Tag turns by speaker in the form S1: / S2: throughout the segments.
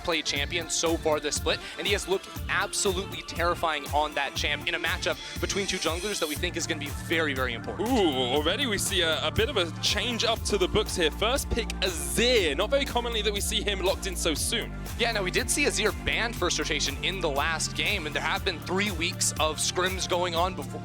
S1: played champion so far this split, and he has looked absolutely terrifying on that champ in a matchup between two junglers that we think is going to be very, very important.
S2: Ooh, already we see a bit of a change up to the books here. First pick Azir. Not very commonly that we see him locked in so soon.
S1: Yeah, no, we did see Azir banned first rotation in the last game, and there have been 3 weeks of scrims going on before,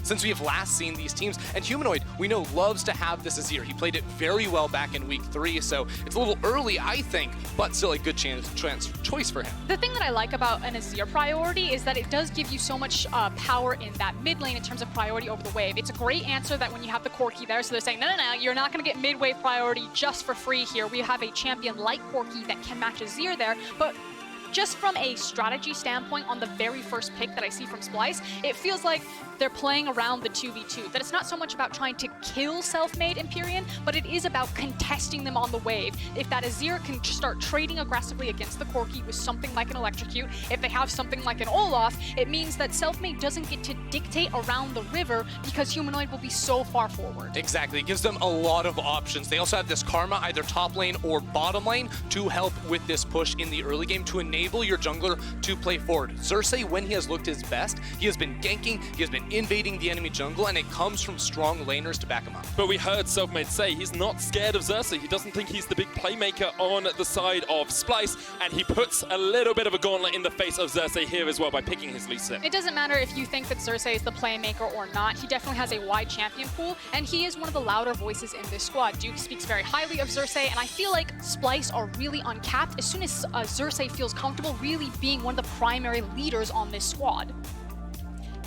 S1: since we have last seen these teams. And Humanoid, we know, loves to have this Azir. He played it very well back in week 3, so it's a little early, I think, but still a good choice for him.
S3: The thing that I like about an Azir priority is that it does give you so much power in that mid lane in terms of priority over the wave. It's a great answer that when you have the Corki there, so they're saying, no, you're not going to get mid-wave priority just for free here. We have a champion like Corki that can match Azir there, but just from a strategy standpoint on the very first pick that I see from Splyce, it feels like they're playing around the 2v2. That it's not so much about trying to kill Selfmade and Pirean, but it is about contesting them on the wave. If that Azir can start trading aggressively against the Corki with something like an Electrocute, if they have something like an Olaf, it means that Selfmade doesn't get to dictate around the river because Humanoid will be so far forward.
S1: Exactly, it gives them a lot of options. They also have this Karma, either top lane or bottom lane, to help with this push in the early game to enable your jungler to play forward. Xerxe, when he has looked his best, he has been ganking, he has been invading the enemy jungle, and it comes from strong laners to back him up.
S2: But we heard Selfmade say he's not scared of Xerxe. He doesn't think he's the big playmaker on the side of Splyce, and he puts a little bit of a gauntlet in the face of Xerxe here as well by picking his Lee Sin.
S3: It doesn't matter if you think that Xerxe is the playmaker or not. He definitely has a wide champion pool, and he is one of the louder voices in this squad. Duke speaks very highly of Xerxe, and I feel like Splyce are really uncapped as soon as Xerxe feels comfortable really being one of the primary leaders on this squad.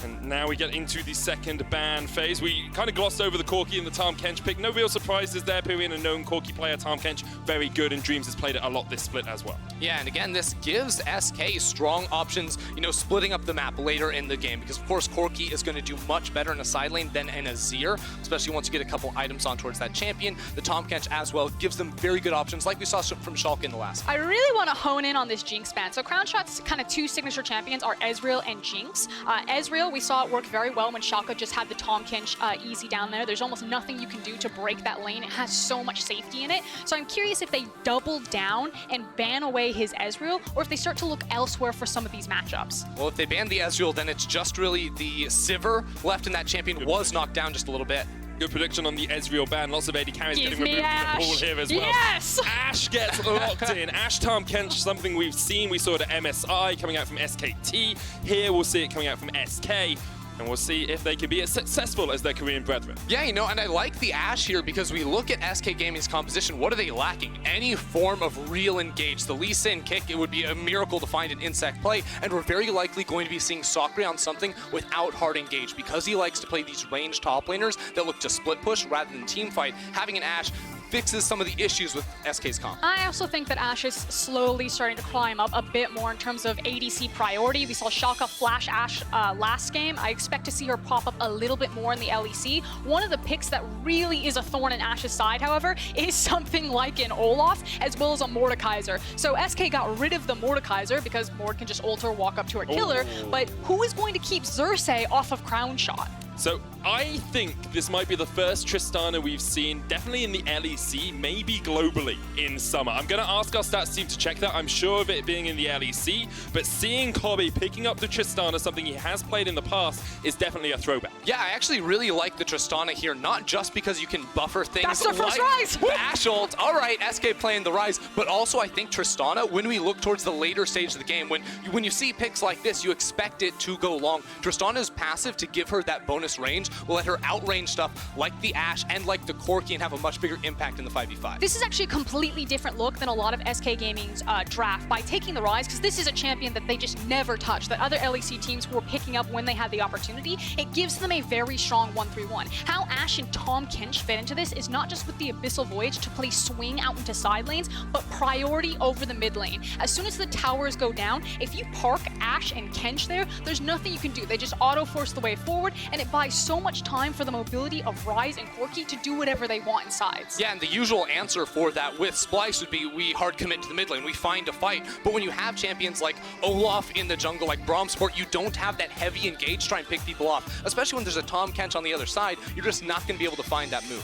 S2: And now we get into the second ban phase. We kind of glossed over the Corki and the Tahm Kench pick. No real surprises there. Pirean, a known Corki player. Tahm Kench, very good, and Dreams has played it a lot this split as well.
S1: Yeah, and again, this gives SK strong options, you know, splitting up the map later in the game, because of course Corki is going to do much better in a side lane than an Azir, especially once you get a couple items on towards that champion. The Tahm Kench as well gives them very good options, like we saw from Schalke in the last one.
S3: I really want to hone in on this Jinx ban. So Crownshot's kind of 2 signature champions are Ezreal and Jinx. Ezreal, we saw it work very well when Sacre just had the Tahm Kench easy down there. There's almost nothing you can do to break that lane. It has so much safety in it. So I'm curious if they double down and ban away his Ezreal, or if they start to look elsewhere for some of these matchups.
S1: Well, if they ban the Ezreal, then it's just really the Sivir left, and that champion was knocked down just a little bit.
S2: Good prediction on the Ezreal ban. Lots of AD carries getting removed
S3: Ashe.
S2: from the pool here as well.
S3: Yes!
S2: Ashe gets locked in. Ashe Tahm Kench, something we've seen. We saw it at MSI coming out from SKT. Here we'll see it coming out from SK. And we'll see if they can be as successful as their Korean brethren.
S1: Yeah, you know, and I like the Ashe here because we look at SK Gaming's composition. What are they lacking? Any form of real engage. The Lee Sin kick, it would be a miracle to find an insect play, and we're very likely going to be seeing Sacre on something without hard engage because he likes to play these ranged top laners that look to split push rather than team fight. Having an Ashe fixes some of the issues with SK's comp.
S3: I also think that Ashe is slowly starting to climb up a bit more in terms of ADC priority. We saw Schalke flash Ashe last game. I expect to see her pop up a little bit more in the LEC. One of the picks that really is a thorn in Ashe's side, however, is something like an Olaf as well as a Mordekaiser. So SK got rid of the Mordekaiser because Mord can just ult her, walk up to her, kill her, but who is going to keep Xerxe off of Crownshot?
S2: So I think this might be the first Tristana we've seen, definitely in the LEC, maybe globally in summer. I'm going to ask our stats team to check that. I'm sure of it being in the LEC, but seeing Kobbe picking up the Tristana, something he has played in the past, is definitely a throwback.
S1: Yeah, I actually really like the Tristana here, not just because you can buffer things.
S3: That's the first
S1: like
S3: Ryze!
S1: Ashe ult. All right, SK playing the Ryze, but also I think Tristana, when we look towards the later stage of the game, when you see picks like this, you expect it to go long. Tristana's passive to give her that bonus range will let her outrange stuff like the Ashe and like the Corki and have a much bigger impact in the 5v5.
S3: This is actually a completely different look than a lot of SK Gaming's draft by taking the Ryze, because this is a champion that they just never touch, that other LEC teams were picking up when they had the opportunity. It gives them a very strong 1-3-1. How Ashe and Tahm Kench fit into this is not just with the Abyssal Voyage to play swing out into side lanes, but priority over the mid lane. As soon as the towers go down, if you park Ashe and Kench there, there's nothing you can do. They just auto-force the way forward, and it buys so so much time for the mobility of Ryze and Corki to do whatever they want in sides.
S1: Yeah, and the usual answer for that with Splyce would be we hard commit to the mid lane, we find a fight. But when you have champions like Olaf in the jungle, like Braum support, you don't have that heavy engage to try and pick people off. Especially when there's a Tahm Kench on the other side, you're just not going to be able to find that move.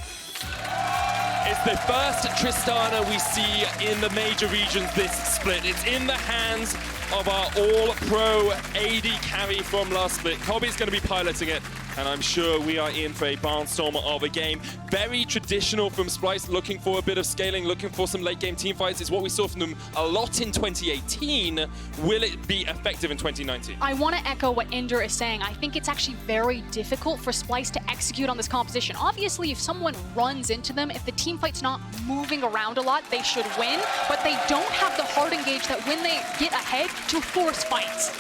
S2: It's the first Tristana we see in the major regions this split. It's in the hands of our all-pro AD carry from last split. Kobbe's going to be piloting it, and I'm sure we are in for a barnstormer of a game. Very traditional from Splyce, looking for a bit of scaling, looking for some late-game teamfights. It's what we saw from them a lot in 2018. Will it be effective in 2019?
S3: I want to echo what Ender is saying. I think it's actually very difficult for Splyce to execute on this composition. Obviously, if someone runs into them, if the teamfight's not moving around a lot, they should win, but they don't have the hard engage that when they get ahead to force fights.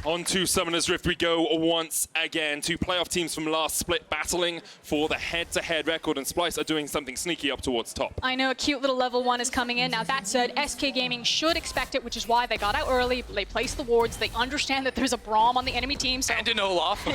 S2: On to Summoner's Rift we go once again. Two playoff teams from last split battling for the head-to-head record, and Splyce are doing something sneaky up towards top.
S3: I know a cute little level 1 is coming in. Now that said, SK Gaming should expect it, which is why they got out early, they placed the wards, they understand that there's a Braum on the enemy team, so...
S1: And an Olaf.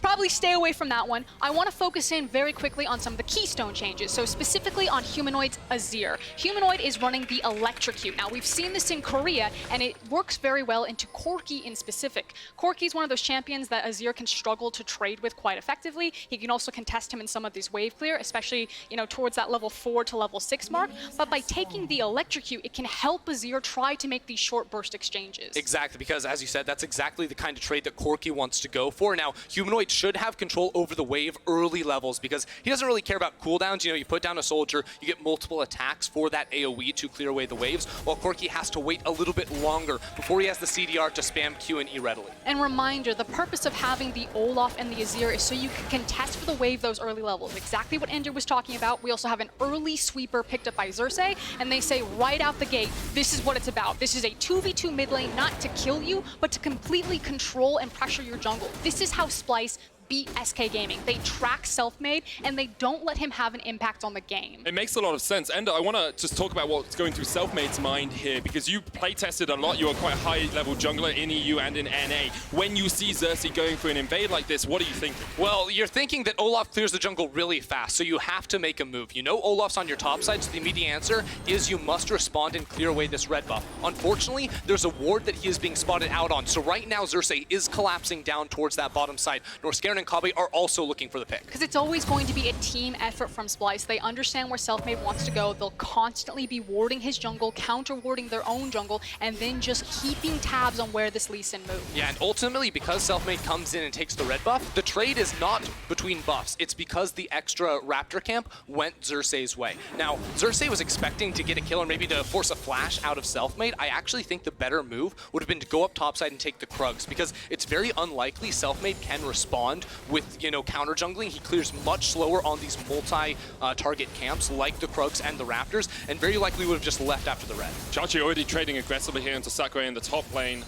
S3: Probably stay away from that one. I want to focus in very quickly on some of the keystone changes, so specifically on Humanoid's Azir. Humanoid is running the Electrocute. Now we've seen this in Korea, and it works very well into Corki in specific. Corki is one of those champions that Azir can struggle to trade with quite effectively. He can also contest him in some of these wave clear, especially, you know, towards that level 4 to level 6 mark. But by taking the Electrocute, it can help Azir try to make these short burst exchanges.
S1: Exactly, because as you said, that's exactly the kind of trade that Corki wants to go for. Now, Humanoid should have control over the wave early levels because he doesn't really care about cooldowns. You know, you put down a soldier, you get multiple attacks for that AoE to clear away the waves, while Corki has to wait a little bit longer before he has the CDR to spam Q and E readily.
S3: And reminder, the purpose of having the Olaf and the Azir is so you can contest for the wave those early levels. Exactly what Ender was talking about. We also have an early sweeper picked up by Xerxe, and they say right out the gate, this is what it's about. This is a 2v2 mid lane, not to kill you, but to completely control and pressure your jungle. This is how Splyce beat SK Gaming. They track Selfmade, and they don't let him have an impact on the game.
S2: It makes a lot of sense. And I want to just talk about what's going through Selfmade's mind here, because you play-tested a lot. You're quite a high-level jungler in EU and in NA. When you see Xerxe going for an invade like this, what are you thinking?
S1: Well, you're thinking that Olaf clears the jungle really fast, so you have to make a move. You know Olaf's on your top side, so the immediate answer is you must respond and clear away this red buff. Unfortunately, there's a ward that he is being spotted out on, so right now Xerxe is collapsing down towards that bottom side. Norskeren and Kobbe are also looking for the pick.
S3: Because it's always going to be a team effort from Splyce. They understand where Selfmade wants to go. They'll constantly be warding his jungle, counter-warding their own jungle, and then just keeping tabs on where this Lee Sin moves.
S1: Yeah, and ultimately, because Selfmade comes in and takes the red buff, the trade is not between buffs. It's because the extra Raptor camp went Xerxe's way. Now, Xerxe was expecting to get a kill or maybe to force a flash out of Selfmade. I actually think the better move would have been to go up topside and take the Krugs, because it's very unlikely Selfmade can respond with, you know, counter jungling. He clears much slower on these multi-target camps like the Krugs and the Raptors, and very likely would have just left after the red.
S2: Xerxe already trading aggressively here into Sacre in the top lane.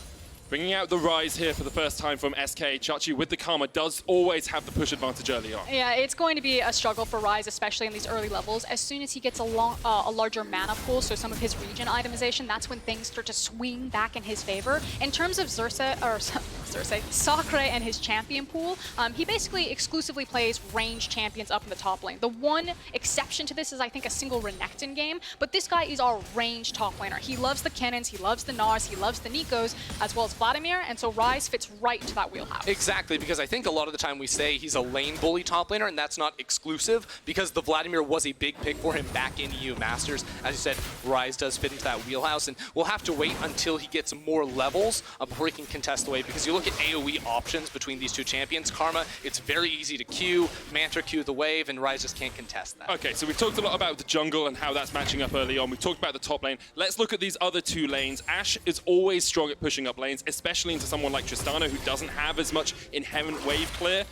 S2: Bringing out the Ryze here for the first time from SK. Xerxe with the Karma does always have the push advantage early on.
S3: Yeah, it's going to be a struggle for Ryze, especially in these early levels. As soon as he gets a larger mana pool, so some of his region itemization, that's when things start to swing back in his favor. In terms of Sacre and his champion pool, he basically exclusively plays ranged champions up in the top lane. The one exception to this is, I think, a single Renekton game, but this guy is our ranged top laner. He loves the cannons, he loves the Nars, he loves the Nikos, as well as Vladimir, and so Ryze fits right into that wheelhouse.
S1: Exactly, because I think a lot of the time we say he's a lane bully top laner, and that's not exclusive, because the Vladimir was a big pick for him back in EU Masters. As you said, Ryze does fit into that wheelhouse, and we'll have to wait until he gets more levels before he can contest the wave, because you look at AoE options between these two champions. Karma, it's very easy to Q, Mantra Q the wave, and Ryze just can't contest that.
S2: Okay, so we've talked a lot about the jungle and how that's matching up early on. We've talked about the top lane. Let's look at these other two lanes. Ashe is always strong at pushing up lanes, especially into someone like Tristana, who doesn't have as much inherent wave clear.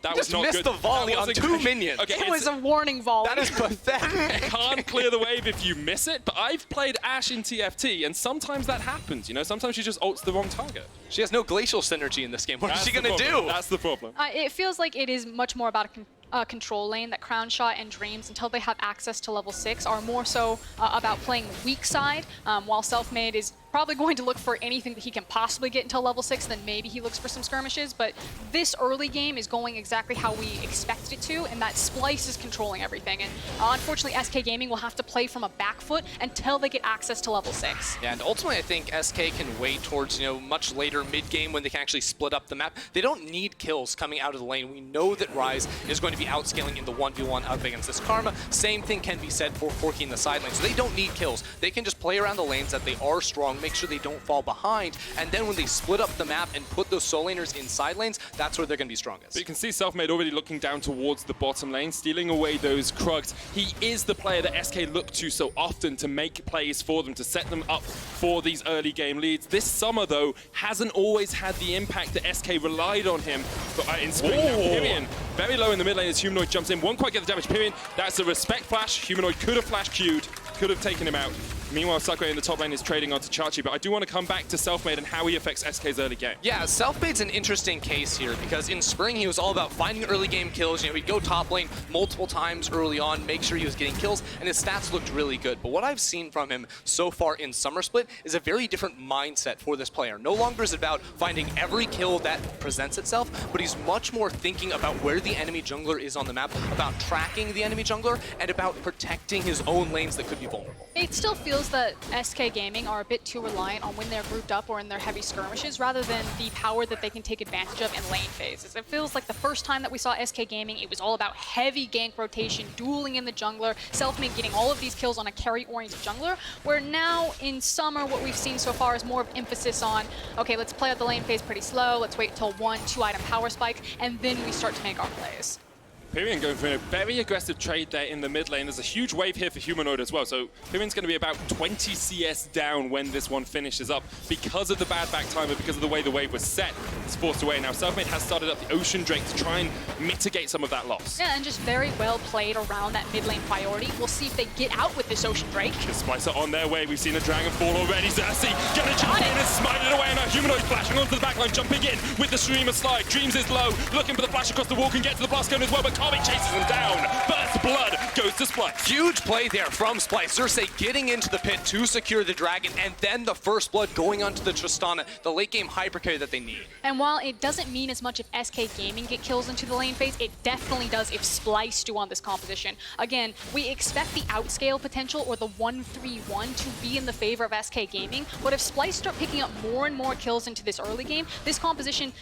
S2: That was
S1: Just
S2: not
S1: missed
S2: good.
S1: the volley
S2: That
S1: on
S2: wasn't
S1: 2
S2: great.
S1: minions.
S2: Okay,
S3: It was a warning volley.
S1: That is pathetic.
S2: Can't clear the wave if you miss it, but I've played Ashe in TFT, and sometimes that happens, you know? Sometimes she just ults the wrong target.
S1: She has no glacial synergy in this game. What is she
S2: That's
S1: going
S2: the
S1: to
S2: problem.
S1: do?
S2: That's the problem.
S3: It feels like it is much more about a control lane, that Crownshot and Dreams, until they have access to level 6, are more so about playing weak side, while Selfmade is probably going to look for anything that he can possibly get until level 6, then maybe he looks for some skirmishes, but this early game is going exactly how we expected it to, and that Splyce is controlling everything, and unfortunately SK Gaming will have to play from a back foot until they get access to level 6.
S1: Yeah, and ultimately I think SK can wait towards, you know, much later mid-game when they can actually split up the map. They don't need kills coming out of the lane. We know that Ryze is going to be outscaling in the 1v1 up against this Karma. Same thing can be said for Corki in the side lane, so they don't need kills. They can just play around the lanes that they are strong, make sure they don't fall behind, and then when they split up the map and put those soul laners in side lanes, that's where they're going to be strongest.
S2: But you can see Selfmade already looking down towards the bottom lane, stealing away those Krugs. He is the player that SK look to so often to make plays for them, to set them up for these early game leads. This summer, though, hasn't always had the impact that SK relied on him in spring. Now, Pirean, very low in the mid lane as Humanoid jumps in. Won't quite get the damage. Pirean, that's a respect flash. Humanoid could have flash queued, could have taken him out. Meanwhile, Sacre in the top lane is trading onto Chachi, but I do want to come back to Selfmade and how he affects SK's early game.
S1: Yeah, Selfmade's an interesting case here because in spring he was all about finding early game kills. You know, he'd go top lane multiple times early on, make sure he was getting kills, and his stats looked really good. But what I've seen from him so far in Summer Split is a very different mindset for this player. No longer is it about finding every kill that presents itself, but he's much more thinking about where the enemy jungler is on the map, about tracking the enemy jungler, and about protecting his own lanes that could be vulnerable.
S3: It still feels that SK Gaming are a bit too reliant on when they're grouped up or in their heavy skirmishes rather than the power that they can take advantage of in lane phases. It feels like the first time that we saw SK Gaming, it was all about heavy gank rotation, dueling in the jungler, Selfmade getting all of these kills on a carry-oriented jungler, where now in Summer what we've seen so far is more of emphasis on, okay, let's play out the lane phase pretty slow, let's wait until 1-2 item power spike, and then we start to make our plays.
S2: Pirean going for a very aggressive trade there in the mid lane. There's a huge wave here for Humanoid as well, so Pirean's going to be about 20 CS down when this one finishes up because of the bad back timer, because of the way the wave was set. It's forced away now. Selfmade has started up the Ocean Drake to try and mitigate some of that loss.
S3: Yeah, and just very well played around that mid lane priority. We'll see if they get out with this Ocean Drake.
S2: The Splyce are on their way. We've seen a Dragon fall already. Xerxe gonna jump in and smite it away, and now Humanoid flashing onto the backline, jumping in with the streamer slide. Dreams is low, looking for the flash across the wall, can get to the blast cone as well, but Kobbe chases him down. First blood goes to Splyce.
S1: Huge play there from Splyce. Xerxe getting into the pit to secure the dragon, and then the first blood going onto the Tristana, the late game hyper carry that they need.
S3: And while it doesn't mean as much if SK Gaming get kills into the lane phase, it definitely does if Splyce do on this composition. Again, we expect the outscale potential or the 1-3-1 to be in the favor of SK Gaming, but if Splyce start picking up more and more kills into this early game, this composition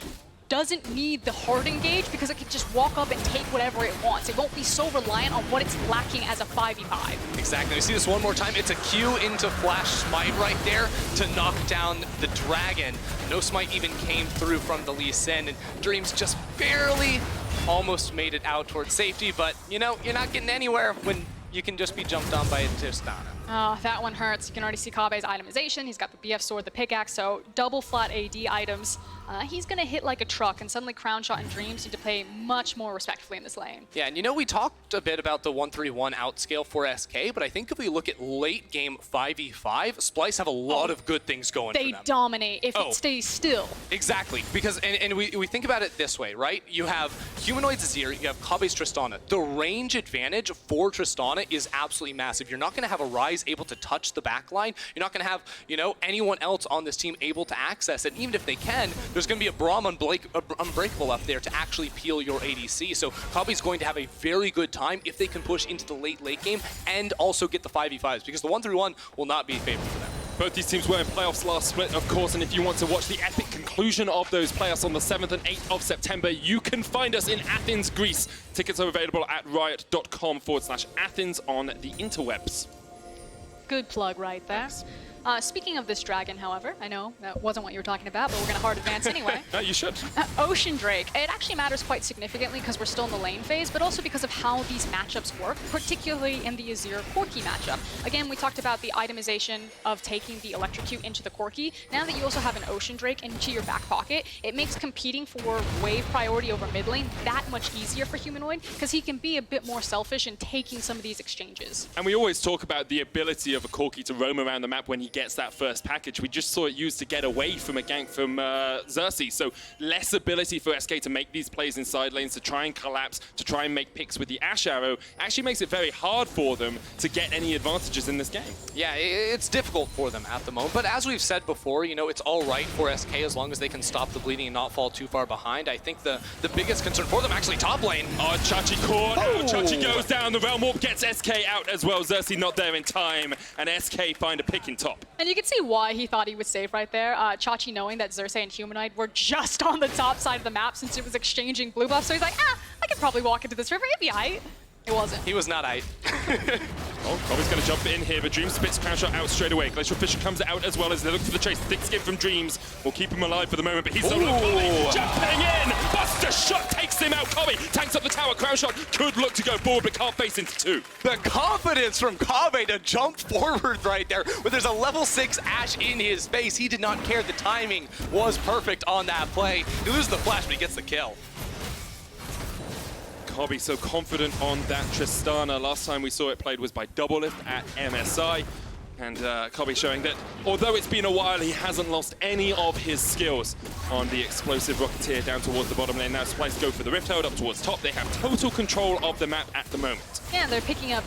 S3: doesn't need the hard engage because it can just walk up and take whatever it wants. It won't be so reliant on what it's lacking as a 5v5.
S1: Exactly. We see this one more time. It's a Q into Flash Smite right there to knock down the dragon. No Smite even came through from the Lee Sin, and Dreams just barely almost made it out towards safety, but you know, you're not getting anywhere when you can just be jumped on by a Tristana.
S3: Oh, that one hurts. You can already see Kobbe's itemization. He's got the BF sword, the pickaxe, so double flat AD items. He's gonna hit like a truck, and suddenly Crownshot and Dreams need to play much more respectfully in this lane.
S1: Yeah, and you know, we talked a bit about the 1-3-1 outscale for SK, but I think if we look at late game 5v5, Splyce have a lot of good things going for them.
S3: They dominate if it stays still.
S1: Exactly, because, and we think about it this way, right? You have Humanoid's Azir, you have Kobbe's Tristana. The range advantage for Tristana is absolutely massive. You're not gonna have a Ryze able to touch the backline. You're not gonna have, you know, anyone else on this team able to access it. Even if they can, there's going to be a Braum Unbreakable up there to actually peel your ADC. So Kobbe's going to have a very good time if they can push into the late game and also get the 5v5s, because the 1-3-1 will not be favorable for them.
S2: Both these teams were in playoffs last split, of course, and if you want to watch the epic conclusion of those playoffs on the 7th and 8th of September, you can find us in Athens, Greece. Tickets are available at riot.com/Athens on the interwebs.
S3: Good plug right there. Speaking of this dragon, however, I know that wasn't what you were talking about, but we're going to hard advance anyway.
S2: No, you should.
S3: Ocean Drake. It actually matters quite significantly because we're still in the lane phase, but also because of how these matchups work, particularly in the Azir Corki matchup. again, we talked about the itemization of taking the Electrocute into the Corki. Now that you also have an Ocean Drake into your back pocket, it makes competing for wave priority over mid lane that much easier for Humanoid, because he can be a bit more selfish in taking some of these exchanges.
S2: And we always talk about the ability of a Corki to roam around the map when he gets that first package. We just saw it used to get away from a gank from Xerxe, so less ability for SK to make these plays in side lanes, to try and collapse, to try and make picks with the Ashe arrow, actually makes it very hard for them to get any advantages in this game.
S1: Yeah, it's difficult for them at the moment, but as we've said before, you know, it's all right for SK as long as they can stop the bleeding and not fall too far behind. I think the biggest concern for them actually top lane.
S2: Oh, Chachi caught. Oh. Chachi goes down. The Realm Warp gets SK out as well. Xerxe not there in time, and SK find a pick in top.
S3: And you can see why he thought he was safe right there. Chachi knowing that Xerxe and Humanoid were just on the top side of the map since it was exchanging blue buffs, so he's like, I could probably walk into this river, it'd be aight. It wasn't.
S1: He was not aight.
S2: Oh, Kobbe's going to jump in here, but Dreams spits Crownshot out straight away. Glacial Fisher comes out as well as they look for the chase. Thick skin from Dreams will keep him alive for the moment, but he's solo. Kobbe jumping in! Buster Shot takes him out. Kobbe tanks up the tower. Crownshot could look to go forward, but can't face into two.
S1: The confidence from Kobbe to jump forward right there, where there's a level 6 Ashe in his face. He did not care. The timing was perfect on that play. He loses the flash, but he gets the kill.
S2: Kobbe so confident on that Tristana. Last time we saw it played was by Doublelift at MSI. And Kobbe showing that although it's been a while, he hasn't lost any of his skills on the explosive Rocketeer down towards the bottom lane. Now Splyce go for the Rift Herald up towards top. They have total control of the map at the moment.
S3: Yeah, they're picking up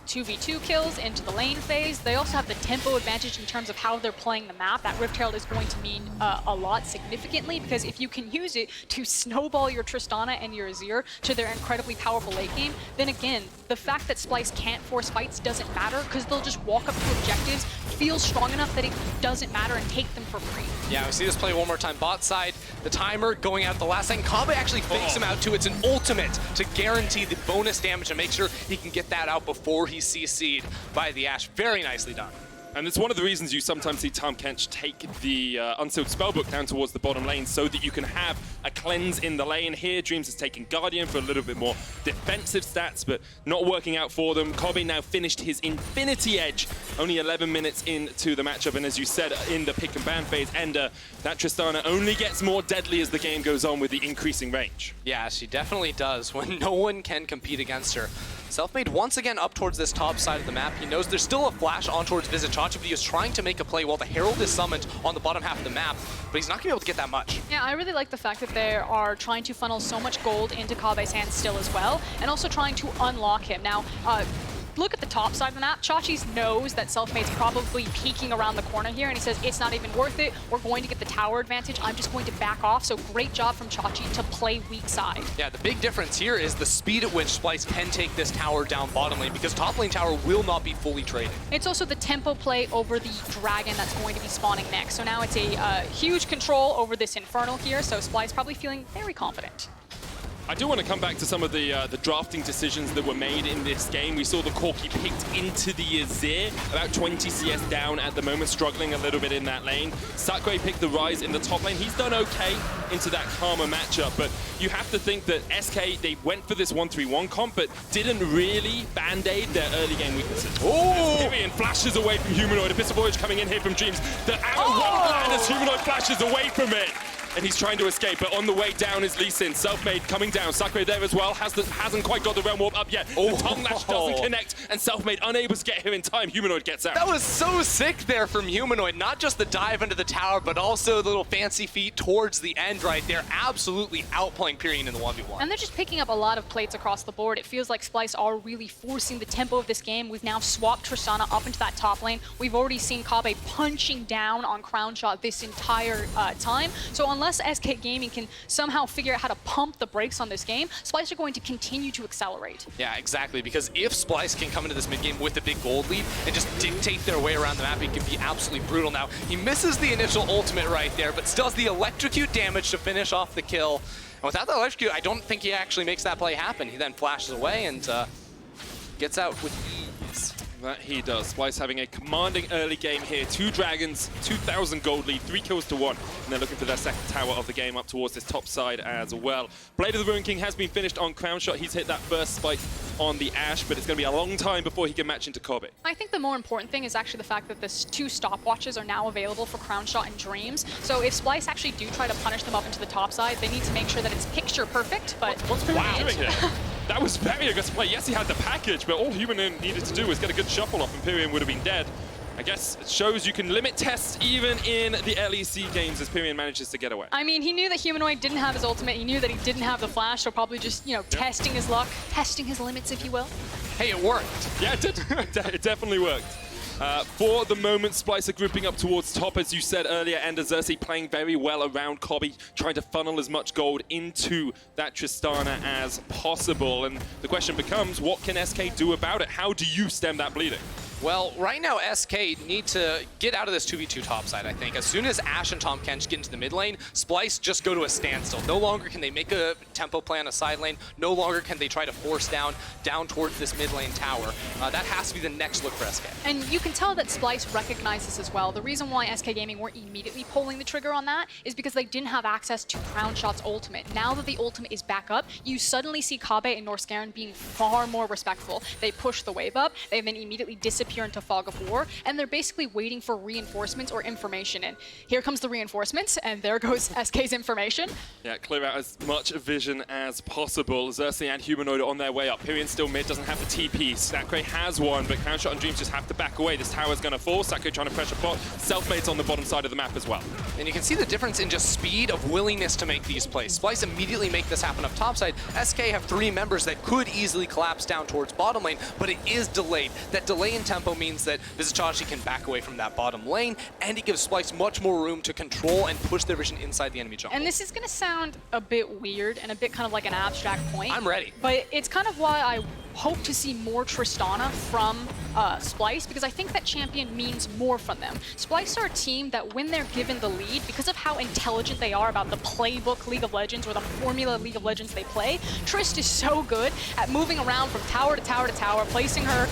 S3: 2v2 kills into the lane phase. They also have the tempo advantage in terms of how they're playing the map. That Rift Herald is going to mean a lot significantly, because if you can use it to snowball your Tristana and your Azir to their incredibly powerful late game, then again, the fact that Splyce can't force fights doesn't matter, because they'll just walk up to objectives, feel strong enough that it doesn't matter, and take them for free.
S1: Yeah, we see this play one more time. Bot side, the timer going out at the last second. Kobbe actually fakes him out too. It's an ultimate to guarantee the bonus damage and make sure he can get that out before he's CC'd by the Ashe. Very nicely done.
S2: And it's one of the reasons you sometimes see Tahm Kench take the Unsealed Spellbook down towards the bottom lane so that you can have a cleanse in the lane. Here, Dreams is taking Guardian for a little bit more defensive stats, but not working out for them. Kobbe now finished his Infinity Edge, only 11 minutes into the matchup, and as you said, in the pick and ban phase, Ender, that Tristana only gets more deadly as the game goes on with the increasing range.
S1: Yeah, she definitely does when no one can compete against her. Selfmade once again up towards this top side of the map. He knows there's still a flash on towards Vizicsacsi, but he is trying to make a play while the Herald is summoned on the bottom half of the map, but he's not going to be able to get that much.
S3: Yeah, I really like the fact that they are trying to funnel so much gold into Kobbe's hands still as well, and also trying to unlock him. Now, look at the top side of the map. Chachi knows that Selfmade's probably peeking around the corner here, and he says, it's not even worth it. We're going to get the tower advantage. I'm just going to back off. So great job from Chachi to play weak side.
S1: Yeah, the big difference here is the speed at which Splyce can take this tower down bottom lane, because top lane tower will not be fully traded.
S3: It's also the tempo play over the dragon that's going to be spawning next. So now it's a huge control over this Infernal here, so Splyce probably feeling very confident.
S2: I do want to come back to some of the drafting decisions that were made in this game. We saw the Corki picked into the Azir, about 20 CS down at the moment, struggling a little bit in that lane. Sacre picked the Ryze in the top lane. He's done okay into that Karma matchup, but you have to think that SK, they went for this 1-3-1 comp, but didn't really band-aid their early game weaknesses.
S1: Oh!
S2: Pirean flashes away from Humanoid. Abyssal Voyage coming in here from Dreams. The arrow won't land as Humanoid flashes away from it. And he's trying to escape, but on the way down is Lee Sin. Selfmade coming down. Sacre there as well. Hasn't quite got the Realm Warp up yet. The tongue lash doesn't connect, and Selfmade unable to get here in time. Humanoid gets out.
S1: That was so sick there from Humanoid. Not just the dive into the tower, but also the little fancy feet towards the end right there. Absolutely outplaying Pirean in the 1v1.
S3: And they're just picking up a lot of plates across the board. It feels like Splyce are really forcing the tempo of this game. We've now swapped Tristana up into that top lane. We've already seen Kobbe punching down on Crownshot this entire time. So unless SK Gaming can somehow figure out how to pump the brakes on this game, Splyce are going to continue to accelerate.
S1: Yeah, exactly, because if Splyce can come into this mid-game with a big gold lead and just dictate their way around the map, it can be absolutely brutal. Now, he misses the initial ultimate right there, but still has the electrocute damage to finish off the kill. And without the electrocute, I don't think he actually makes that play happen. He then flashes away and gets out with ease.
S2: That he does. Splyce having a commanding early game here. 2 dragons, 2,000 gold lead, 3 kills to 1. And they're looking for their second tower of the game up towards this top side as well. Blade of the Ruin King has been finished on Crownshot. He's hit that first spike on the Ashe, but it's going to be a long time before he can match into Kobbe.
S3: I think the more important thing is actually the fact that the 2 stopwatches are now available for Crownshot and Dreams. So if Splyce actually do try to punish them up into the top side, they need to make sure that it's picture perfect. But
S2: what's Pirean doing here? That was very aggressive play. Yes, he had the package, but all Humanoid needed to do was get a good shuffle off, and Pirean would have been dead. I guess it shows you can limit tests even in the LEC games as Pirean manages to get away.
S3: I mean, he knew that Humanoid didn't have his ultimate. He knew that he didn't have the flash, so probably just, you know, testing his luck, testing his limits, if you will.
S1: Hey, it worked.
S2: Yeah, it did. It definitely worked. For the moment, Splyce are grouping up towards top, as you said earlier, and Xerxe playing very well around Kobbe, trying to funnel as much gold into that Tristana as possible. And the question becomes, what can SK do about it? How do you stem that bleeding?
S1: Well, right now, SK need to get out of this 2v2 topside, I think. As soon as Ashe and Tahm Kench get into the mid lane, Splyce just go to a standstill. No longer can they make a tempo play on a side lane. No longer can they try to force down towards this mid lane tower. That has to be the next look for SK.
S3: And you can tell that Splyce recognizes as well. The reason why SK Gaming weren't immediately pulling the trigger on that is because they didn't have access to Crownshot's ultimate. Now that the ultimate is back up, you suddenly see Kobbe and Norskeren being far more respectful. They push the wave up, they then immediately disappear into Fog of War, and they're basically waiting for reinforcements or information. And here comes the reinforcements, and there goes SK's information.
S2: Yeah, clear out as much vision as possible. Xerxe and Humanoid are on their way up. Pirean still mid, doesn't have the TP. Sacre has one, but Crownshot and Dreams just have to back away. This tower's going to fall. Sacre trying to pressure pot. Selfmade's on the bottom side of the map as well.
S1: And you can see the difference in just speed of willingness to make these plays. Splyce immediately make this happen up topside. SK have 3 members that could easily collapse down towards bottom lane, but it is delayed. That delay in tempo means that Vizicsacsi can back away from that bottom lane, and it gives Splyce much more room to control and push their vision inside the enemy jungle.
S3: And this is going to sound a bit weird and a bit kind of like an abstract point.
S1: I'm ready.
S3: But it's kind of why I hope to see more Tristana from Splyce, because I think that champion means more from them. Splyce are a team that when they're given the lead, because of how intelligent they are about the playbook League of Legends or the formula League of Legends they play, Trist is so good at moving around from tower to tower to tower, placing her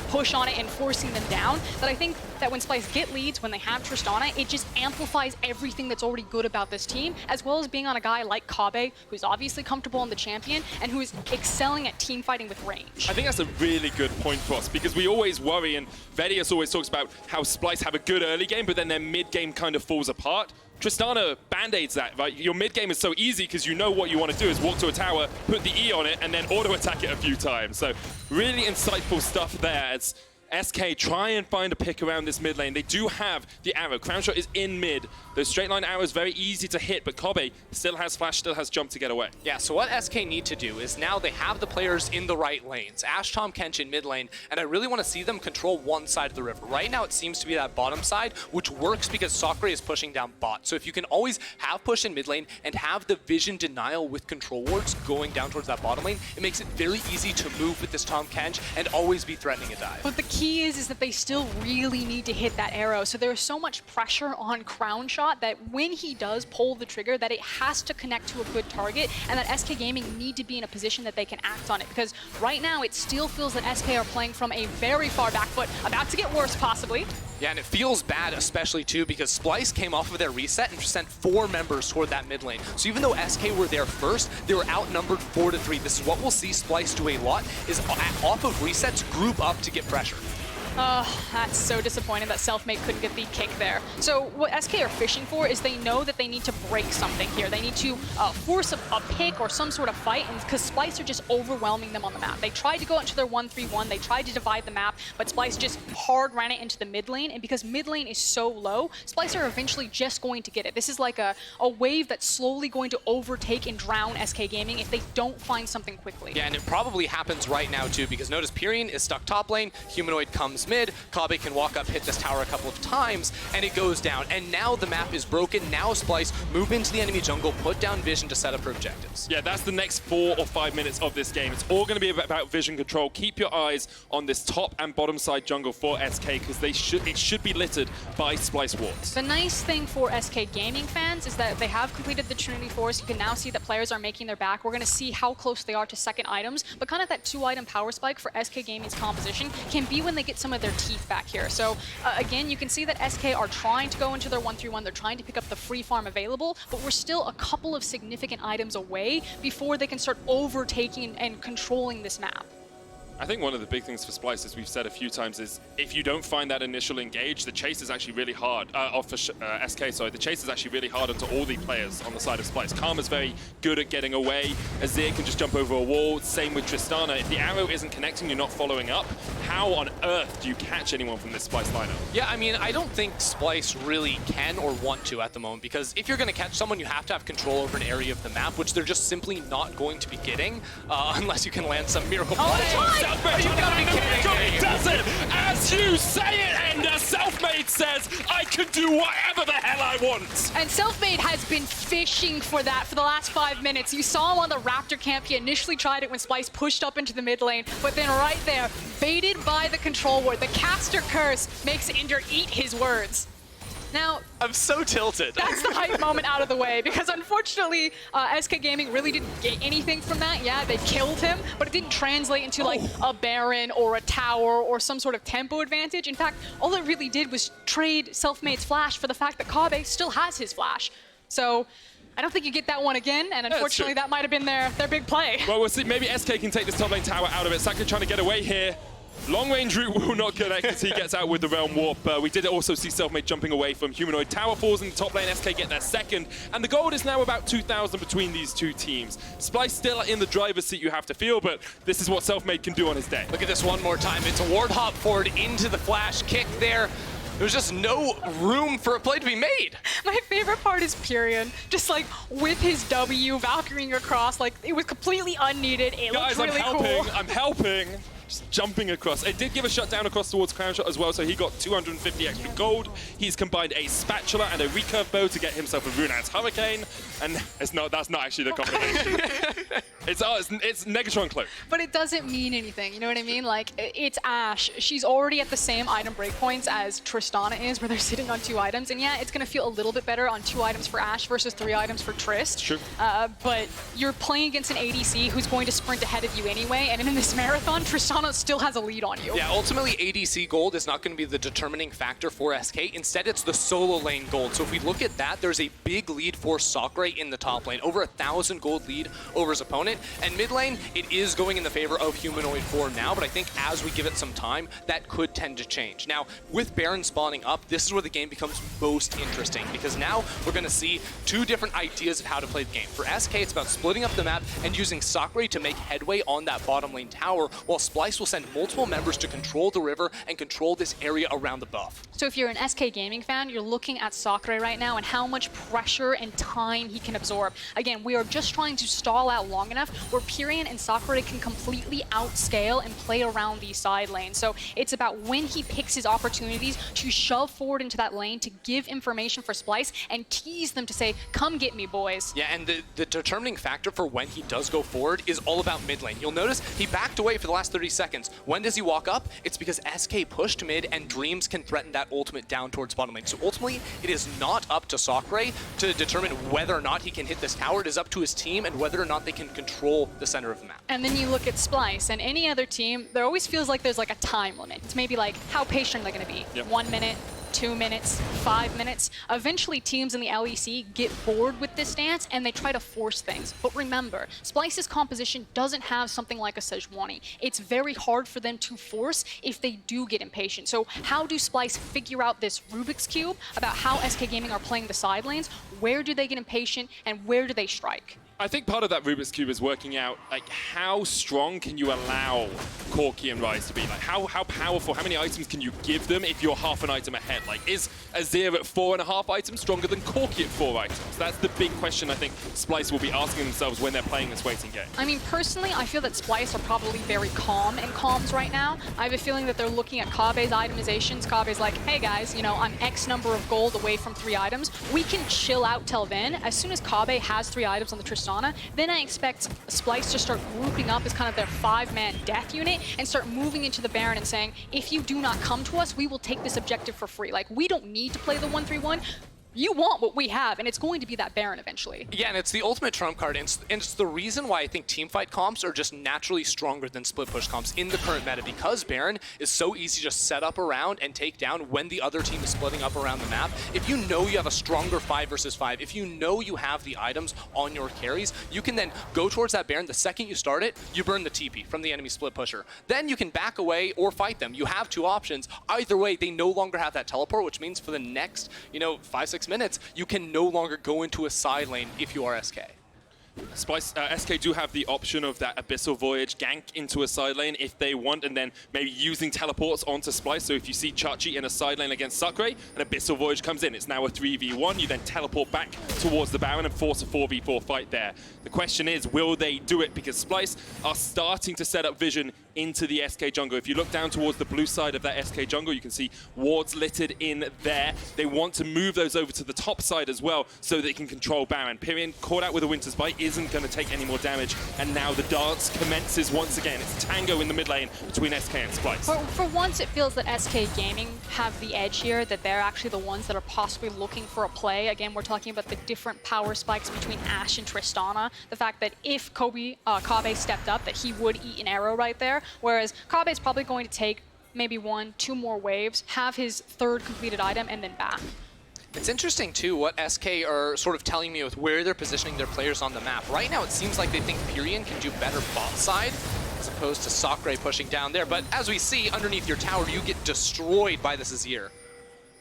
S3: push on it and forcing them down, that I think that when Splyce get leads, when they have Tristana, it just amplifies everything that's already good about this team, as well as being on a guy like Kobbe, who's obviously comfortable on the champion, and who is excelling at team fighting with range.
S2: I think that's a really good point for us, because we always worry, and VODS always talks about how Splyce have a good early game, but then their mid game kind of falls apart. Tristana band-aids that, right? Your mid game is so easy because you know what you want to do is walk to a tower, put the E on it, and then auto-attack it a few times. So really insightful stuff there. It's SK try and find a pick around this mid lane. They do have the arrow. Crownshot is in mid. Those straight line arrows very easy to hit, but Kobbe still has flash, still has jump to get away.
S1: Yeah, so what SK need to do is now they have the players in the right lanes. Ashe, Tahm Kench in mid lane, and I really want to see them control one side of the river. Right now it seems to be that bottom side, which works because Sacre is pushing down bot. So if you can always have push in mid lane and have the vision denial with control wards going down towards that bottom lane, it makes it very easy to move with this Tahm Kench and always be threatening a dive.
S3: But the key is that they still really need to hit that arrow. So there's so much pressure on Crownshot that when he does pull the trigger, that it has to connect to a good target, and that SK Gaming need to be in a position that they can act on it. Because right now it still feels that SK are playing from a very far back foot, about to get worse possibly.
S1: Yeah, and it feels bad, especially too, because Splyce came off of their reset and sent 4 members toward that mid lane. So even though SK were there first, they were outnumbered 4-3. This is what we'll see Splyce do a lot, is off of resets, group up to get pressure.
S3: That's so disappointing that Selfmade couldn't get the kick there. So what SK are fishing for is they know that they need to break something here. They need to force a pick or some sort of fight, and because Splyce are just overwhelming them on the map. They tried to go into their 1-3-1, they tried to divide the map, but Splyce just hard ran it into the mid lane, and because mid lane is so low, Splyce are eventually just going to get it. This is like a wave that's slowly going to overtake and drown SK Gaming if they don't find something quickly.
S1: Yeah, and it probably happens right now too, because notice Pirean is stuck top lane, Humanoid comes mid, Kobbe can walk up, hit this tower a couple of times, and it goes down. And now the map is broken. Now Splyce move into the enemy jungle, put down vision to set up her objectives.
S2: Yeah, that's the next 4 or 5 minutes of this game. It's all going to be about vision control. Keep your eyes on this top and bottom side jungle for SK, because it should be littered by Splyce wards.
S3: The nice thing for SK Gaming fans is that they have completed the Trinity Force. You can now see that players are making their back. We're going to see how close they are to second items, but kind of that 2-item power spike for SK Gaming's composition can be when they get some of their teeth back here. So again, you can see that SK are trying to go into their 1-3-1. They're trying to pick up the free farm available, but we're still a couple of significant items away before they can start overtaking and controlling this map.
S2: I think one of the big things for Splyce, as we've said a few times, is if you don't find that initial engage, the chase is actually really hard. SK, sorry, the chase is actually really hard onto all the players on the side of Splyce. Karma's very good at getting away. Azir can just jump over a wall. Same with Tristana. If the arrow isn't connecting, you're not following up. How on earth do you catch anyone from this Splyce lineup?
S1: Yeah, I mean, I don't think Splyce really can or want to at the moment, because if you're going to catch someone, you have to have control over an area of the map, which they're just simply not going to be getting unless you can land some miracle play.
S2: Selfmade,
S1: you gotta be kidding me.
S2: He does it! As you say it, Ender, Selfmade says, I can do whatever the hell I want!
S3: And Selfmade has been fishing for that for the last 5 minutes. You saw him on the Raptor camp. He initially tried it when Splyce pushed up into the mid lane, but then right there, baited by the control ward, the caster curse makes Ender eat his words. Now,
S1: I'm so tilted.
S3: That's the hype moment out of the way, because unfortunately, SK Gaming really didn't get anything from that. Yeah, they killed him, but it didn't translate into like a Baron or a tower or some sort of tempo advantage. In fact, all it really did was trade Selfmade's flash for the fact that Kobbe still has his flash. So I don't think you get that one again, and unfortunately that might have been their big play.
S2: Well, we'll see. Maybe SK can take this top lane tower out of it. Sacre trying to get away here. Long range route will not connect as he gets out with the Realm Warp. We did also see Selfmade jumping away from Humanoid. Tower falls in the top lane, SK get their second, and the gold is now about 2,000 between these two teams. Splyce still in the driver's seat, you have to feel, but this is what Selfmade can do on his day.
S1: Look at this one more time. It's a ward hop forward into the flash kick there. There's just no room for a play to be made.
S3: My favorite part is Pirean, just like with his W, Valkyrie across, like it was completely unneeded. It looked really cool.
S2: I'm helping. Just jumping across. It did give a shutdown across towards Crownshot as well, so he got 250 extra gold. He's combined a spatula and a recurve bow to get himself a Rune's Hurricane, and that's not actually the combination. it's Negatron Cloak.
S3: But it doesn't mean anything, you know what I mean? Like, it's Ashe. She's already at the same item breakpoints as Tristana is, where they're sitting on 2 items, and yeah, it's gonna feel a little bit better on 2 items for Ashe versus 3 items for Trist.
S2: Sure.
S3: But you're playing against an ADC who's going to sprint ahead of you anyway, and in this marathon, Tristana still has a lead on you.
S1: Yeah, ultimately ADC gold is not going to be the determining factor for SK. Instead, it's the solo lane gold. So if we look at that, there's a big lead for Sacre in the top lane. Over 1,000 gold lead over his opponent. And mid lane, it is going in the favor of Humanoid for now, but I think as we give it some time, that could tend to change. Now, with Baron spawning up, this is where the game becomes most interesting, because now we're going to see 2 different ideas of how to play the game. For SK, it's about splitting up the map and using Sacre to make headway on that bottom lane tower, while Splyce will send multiple members to control the river and control this area around the buff.
S3: So if you're an SK Gaming fan, you're looking at Sacre right now and how much pressure and time he can absorb. Again, we are just trying to stall out long enough where Pirean and Sacre can completely outscale and play around these side lanes. So it's about when he picks his opportunities to shove forward into that lane, to give information for Splyce and tease them to say, come get me, boys.
S1: Yeah, and the determining factor for when he does go forward is all about mid lane. You'll notice he backed away for the last 30 seconds. When does he walk up? It's because SK pushed mid and Dreams can threaten that ultimate down towards bottom lane. So ultimately, it is not up to Sacre to determine whether or not he can hit this tower. It is up to his team and whether or not they can control the center of the map.
S3: And then you look at Splyce and any other team, there always feels like there's like a time limit. It's maybe like, how patient are they gonna be?
S2: Yep.
S3: 1 minute, 2 minutes, 5 minutes. Eventually, teams in the LEC get bored with this stance and they try to force things. But remember, Splyce's composition doesn't have something like a Sejuani. It's very hard for them to force if they do get impatient. So how do Splyce figure out this Rubik's Cube about how SK Gaming are playing the side lanes? Where do they get impatient and where do they strike?
S2: I think part of that Rubik's Cube is working out, like, how strong can you allow Corki and Ryze to be? Like, how powerful, how many items can you give them if you're half an item ahead? Like, is Azir at 4.5 items stronger than Corki at 4 items? That's the big question I think Splyce will be asking themselves when they're playing this waiting game.
S3: I mean, personally, I feel that Splyce are probably very calm in comms right now. I have a feeling that they're looking at Kobbe's itemizations. Kobbe's like, hey guys, you know, I'm X number of gold away from 3 items. We can chill out till then. As soon as Kobbe has 3 items on the Tristana, then I expect Splyce to start grouping up as kind of their 5-man death unit and start moving into the Baron and saying, if you do not come to us, we will take this objective for free. Like, we don't need to play the 1-3-1. you want what we have, and it's going to be that Baron eventually.
S1: Yeah, and it's the ultimate trump card, and it's the reason why I think teamfight comps are just naturally stronger than split push comps in the current meta, because Baron is so easy to just set up around and take down when the other team is splitting up around the map. If you know you have a stronger 5 versus 5, if you know you have the items on your carries, you can then go towards that Baron. The second you start it, you burn the TP from the enemy split pusher. Then you can back away or fight them. You have two options. Either way, they no longer have that teleport, which means for the next, 5-6 minutes, you can no longer go into a side lane if you are SK.
S2: SK do have the option of that Abyssal Voyage gank into a side lane if they want, and then maybe using teleports onto Splyce. So if you see Chachi in a side lane against Sacre, an Abyssal Voyage comes in. It's now a 3v1. You then teleport back towards the Baron and force a 4v4 fight there. The question is, will they do it? Because Splyce are starting to set up vision into the SK jungle. If you look down towards the blue side of that SK jungle, you can see wards littered in there. They want to move those over to the top side as well so they can control Baron. Pirean, caught out with a Winter's Bite, isn't going to take any more damage, and now the dance commences once again. It's a tango in the mid lane between SK and Splyce.
S3: For once, it feels that SK Gaming have the edge here, that they're actually the ones that are possibly looking for a play. Again, we're talking about the different power spikes between Ashe and Tristana. The fact that if Kobbe stepped up, that he would eat an arrow right there, whereas Kobbe is probably going to take maybe 1-2 more waves, have his third completed item, and then back.
S1: It's interesting, too, what SK are sort of telling me with where they're positioning their players on the map. Right now, it seems like they think Pirean can do better bot side, as opposed to Sacre pushing down there. But as we see, underneath your tower, you get destroyed by this Azir.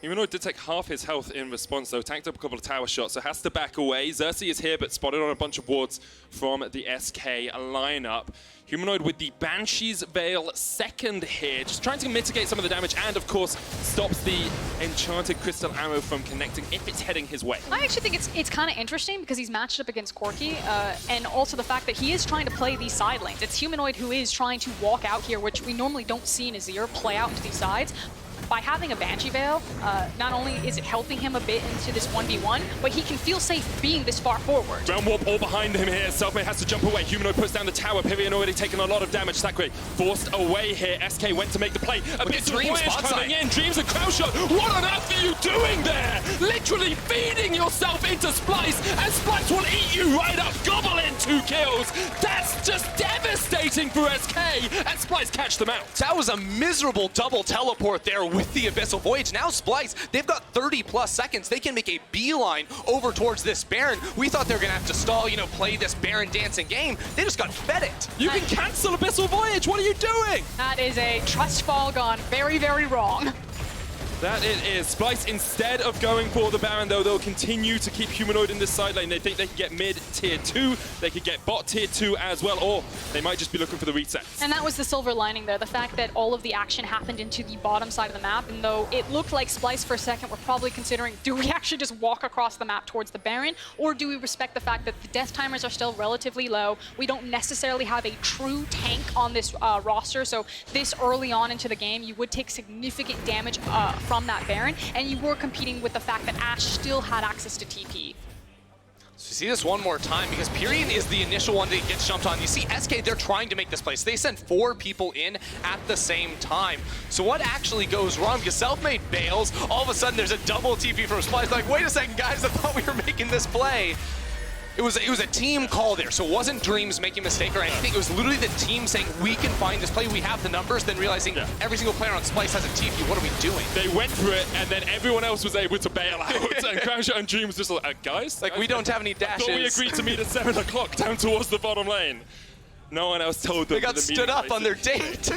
S2: Humanoid did take half his health in response, though. Tanked up a couple of tower shots, so has to back away. Xerxe is here, but spotted on a bunch of wards from the SK lineup. Humanoid with the Banshee's Veil second here, just trying to mitigate some of the damage, and of course stops the enchanted crystal arrow from connecting if it's heading his way.
S3: I actually think it's kind of interesting because he's matched up against Corki, and also the fact that he is trying to play these side lanes. It's Humanoid who is trying to walk out here, which we normally don't see in Azir play out into these sides. By having a Banshee Veil, not only is it helping him a bit into this 1v1, but he can feel safe being this far forward.
S2: Realm Warp all behind him here. Selfmade has to jump away. Humanoid puts down the tower. Pirean already taken a lot of damage. Sacre forced away here. SK went to make the play. A bit of Voyage coming in. Dreams and Crownshot. What on earth are you doing there? Literally feeding yourself into Splyce, and Splyce will eat you right up. Gobble in 2 kills. That's just devastating for SK, and Splyce catch them out.
S1: That was a miserable double teleport there with the Abyssal Voyage. Now Splyce, they've got 30+ seconds. They can make a beeline over towards this Baron. We thought they were going to have to stall, play this Baron dancing game. They just got fed it.
S2: You can cancel Abyssal Voyage. What are you doing?
S3: That is a trust fall gone very, very wrong.
S2: That it is. Splyce, instead of going for the Baron, though, they'll continue to keep Humanoid in this side lane. They think they can get mid tier 2, they could get bot tier 2 as well, or they might just be looking for the resets.
S3: And that was the silver lining there, the fact that all of the action happened into the bottom side of the map, and though it looked like Splyce for a second were probably considering, do we actually just walk across the map towards the Baron, or do we respect the fact that the death timers are still relatively low? We don't necessarily have a true tank on this roster, so this early on into the game, you would take significant damage from that Baron, and you were competing with the fact that Ashe still had access to TP.
S1: So you see this one more time, because Pirean is the initial one that gets jumped on. You see SK, they're trying to make this play. So they send 4 people in at the same time. So what actually goes wrong? Because Selfmade bails, all of a sudden there's a double TP from Splyce. Like, wait a second, guys, I thought we were making this play. It was a team call there, so it wasn't Dreams making a mistake or anything. It was literally the team saying, we can find this play, we have the numbers, then realizing every single player on Splyce has a TP, what are we doing?
S2: They went for it, and then everyone else was able to bail out. And Crownshot and Dreams just like, guys?
S1: Like, we don't have any dashes.
S2: I thought we agreed to meet at 7 o'clock down towards the bottom lane. No one else told them.
S1: They got stood up on their date.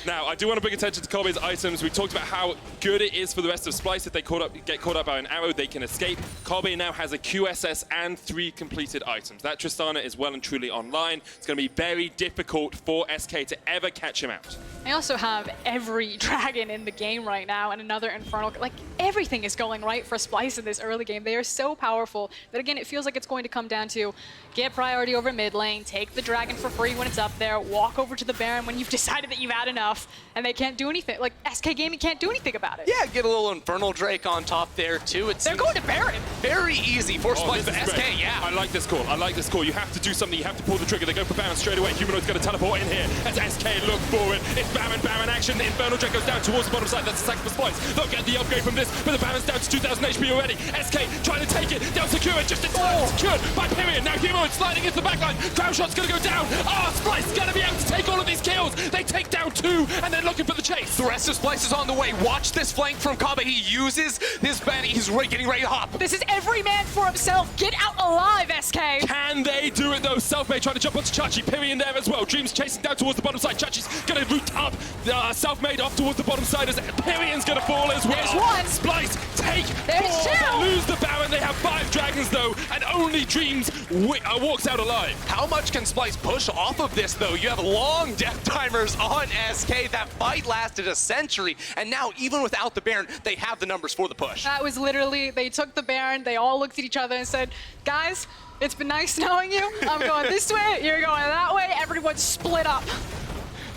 S2: Now, I do want to bring attention to Kobbe's items. We talked about how good it is for the rest of Splyce. If they get caught up by an arrow, they can escape. Kobbe now has a QSS and 3 completed items. That Tristana is well and truly online. It's going to be very difficult for SK to ever catch him out.
S3: I also have every dragon in the game right now and another Infernal. Like, everything is going right for Splyce in this early game. They are so powerful that, again, it feels like it's going to come down to get priority over mid lane, take the dragon for free when it's up there, walk over to the Baron when you've decided that you've had enough, and they can't do anything. Like, SK Gaming can't do anything about it.
S1: Yeah, get a little Infernal Drake on top there, too.
S3: They're going to Baron.
S1: Very easy for Splyce, but SK,
S2: great.
S1: yeah.
S2: I like this call. I like this call. You have to do something. You have to pull the trigger. They go for Baron straight away. Humanoid's going to teleport in here as SK look for it. It's Baron action. The Infernal Jet goes down towards the bottom side. That's a Sacre for Splyce. They'll get the upgrade from this, but the Baron's down to 2,000 HP already. SK trying to take it. They'll secure it just in time. Secured by Pirean. Now Humanoid sliding into the backline. Crownshot's going to go down. Splyce is going to be able to take all of these kills. They take down 2, and they're looking for the chase.
S1: The rest of Splyce is on the way. Watch this flank from Kobbe. He uses his Benny. He's getting ready to hop.
S3: This is every man for himself. Get out alive, SK.
S2: Can they do it though? Selfmade trying to jump onto Xerxe. Pirean there as well. Dreams chasing down towards the bottom side. Xerxe's going to root up. Selfmade off towards the bottom side as Pirean's going to fall as well.
S3: There's one.
S2: Splyce take
S3: There's
S2: 4.
S3: 2.
S2: They lose the Baron. They have 5 dragons though, and only Dreams walks out alive.
S1: How much can Splyce push off of this though? You have long death timers on SK. That fight lasted a century, and now even without the Baron, they have the numbers for the push.
S3: That was literally, they took the Baron, they all looked at each other and said, guys, it's been nice knowing you. I'm going this way, you're going that way, everyone split up.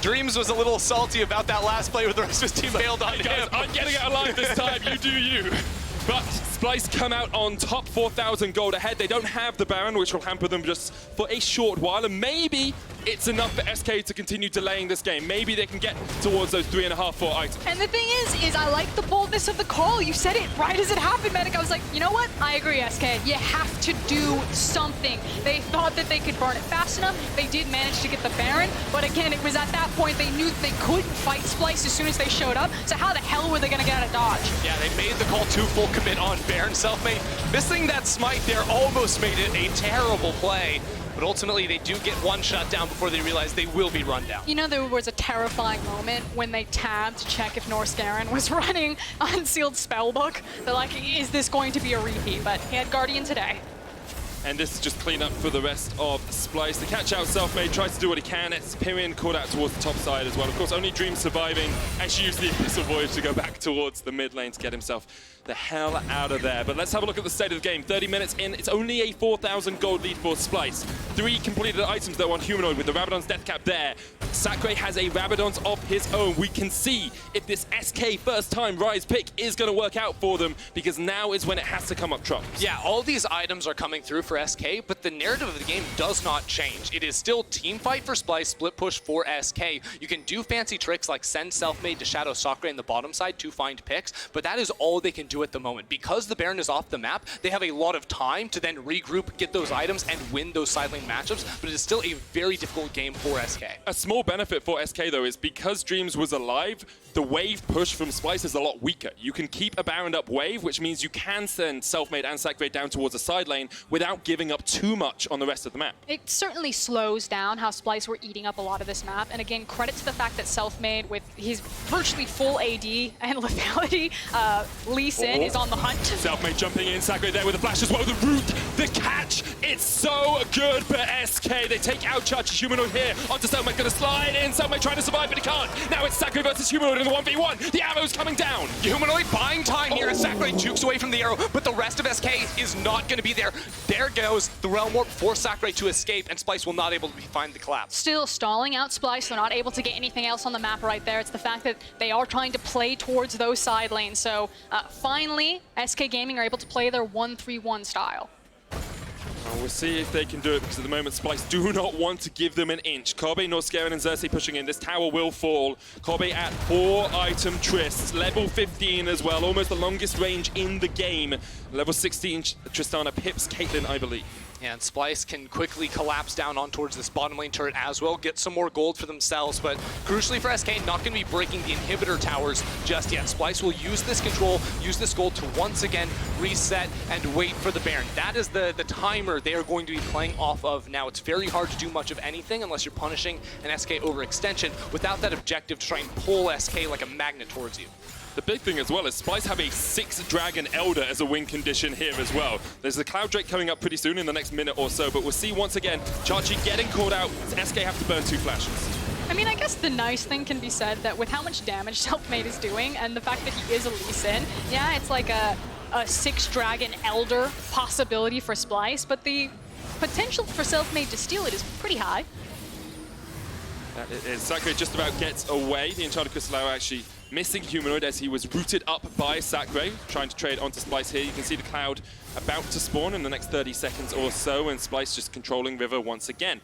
S1: Dreams was a little salty about that last play with the rest of his team bailed on him.
S2: Guys, I'm getting it alive this time. You do you. But Splyce come out on top, 4,000 gold ahead. They don't have the Baron, which will hamper them just for a short while. And maybe it's enough for SK to continue delaying this game. Maybe they can get towards those 3.5, 4 items.
S3: And the thing is I like the boldness of the call. You said it right as it happened, Medic. I was like, you know what? I agree, SK. You have to do something. They thought that they could burn it fast enough. They did manage to get the Baron. But again, it was at that point they knew they couldn't fight Splyce as soon as they showed up. So how the hell were they going to get out of dodge?
S1: Yeah, they made the call to full commit on Baron. Selfmade missing that smite there almost made it a terrible play. But ultimately, they do get one shot down before they realize they will be run down.
S3: You know, there was a terrifying moment when they tabbed to check if Norskeren was running Unsealed Spellbook. They're like, is this going to be a repeat? But he had Guardian today.
S2: And this is just cleanup for the rest of Splyce. The catch out Selfmade tries to do what he can. It's Pirean caught out towards the top side as well. Of course, only Dream surviving as she used the Abyssal Voyage to go back towards the mid lane to get himself the hell out of there. But let's have a look at the state of the game. 30 minutes in, it's only a 4,000 gold lead for Splyce. 3 completed items though on Humanoid with the Rabadon's death cap there. Sacre has a Rabadon's of his own. We can see if this SK first time Ryze pick is going to work out for them, because now is when it has to come up trumps.
S1: Yeah, all these items are coming through for SK, but the narrative of the game does not change. It is still team fight for Splyce, split push for SK. You can do fancy tricks like send Selfmade to shadow Sacre in the bottom side to find picks, but that is all they can do at the moment. Because the Baron is off the map, they have a lot of time to then regroup, get those items, and win those side lane matchups, but it is still a very difficult game for SK.
S2: A small benefit for SK though is because Dreams was alive, the wave push from Splyce is a lot weaker. You can keep a Baron up wave, which means you can send Selfmade and Sacre down towards the side lane without giving up too much on the rest of the map.
S3: It certainly slows down how Splyce were eating up a lot of this map. And again, credit to the fact that Selfmade, with his virtually full AD and lethality, Lee Sin is on the hunt.
S2: Selfmade jumping in, Sacre there with the flash as well. The root, the catch, it's so good for SK. They take out Xerxe, Humanoid here onto Selfmade, gonna slide in. Selfmade trying to survive, but he can't. Now it's Sacre versus Humanoid in the 1v1. The arrow's coming down.
S1: Humanoid buying time here as Sacre jukes away from the arrow, but the rest of SK is not going to be there. There goes the Realm Warp for Sacre to escape, and Splyce will not able to find the collapse.
S3: Still stalling out Splyce. They're not able to get anything else on the map right there. It's the fact that they are trying to play towards those side lanes. So finally, SK Gaming are able to play their 1-3-1 style.
S2: Well, we'll see if they can do it, because at the moment Splyce do not want to give them an inch. Kobbe, Norskeren and Xerxe pushing in. This tower will fall. Kobbe at 4 item Trist. Level 15 as well. Almost the longest range in the game. Level 16 Tristana pips Caitlyn, I believe.
S1: Yeah, and Splyce can quickly collapse down on towards this bottom lane turret as well, get some more gold for themselves, but crucially for SK, not going to be breaking the inhibitor towers just yet. Splyce will use this control, use this gold to once again reset and wait for the Baron. That is the timer they are going to be playing off of now. It's very hard to do much of anything unless you're punishing an SK overextension without that objective to try and pull SK like a magnet towards you.
S2: The big thing as well is Splyce have a 6 Dragon Elder as a win condition here as well. There's the Cloud Drake coming up pretty soon in the next minute or so, but we'll see once again Xerxe getting caught out. SK have to burn 2 flashes.
S3: I mean, I guess the nice thing can be said that with how much damage Selfmade is doing and the fact that he is a Lee Sin, yeah, it's like a 6 Dragon Elder possibility for Splyce, but the potential for Selfmade to steal it is pretty high.
S2: That is, Sacre just about gets away. The Enchanted Crystal Arrow actually missing Humanoid as he was rooted up by Sacre, trying to trade onto Splyce here. You can see the cloud about to spawn in the next 30 seconds or so, and Splyce just controlling River once again.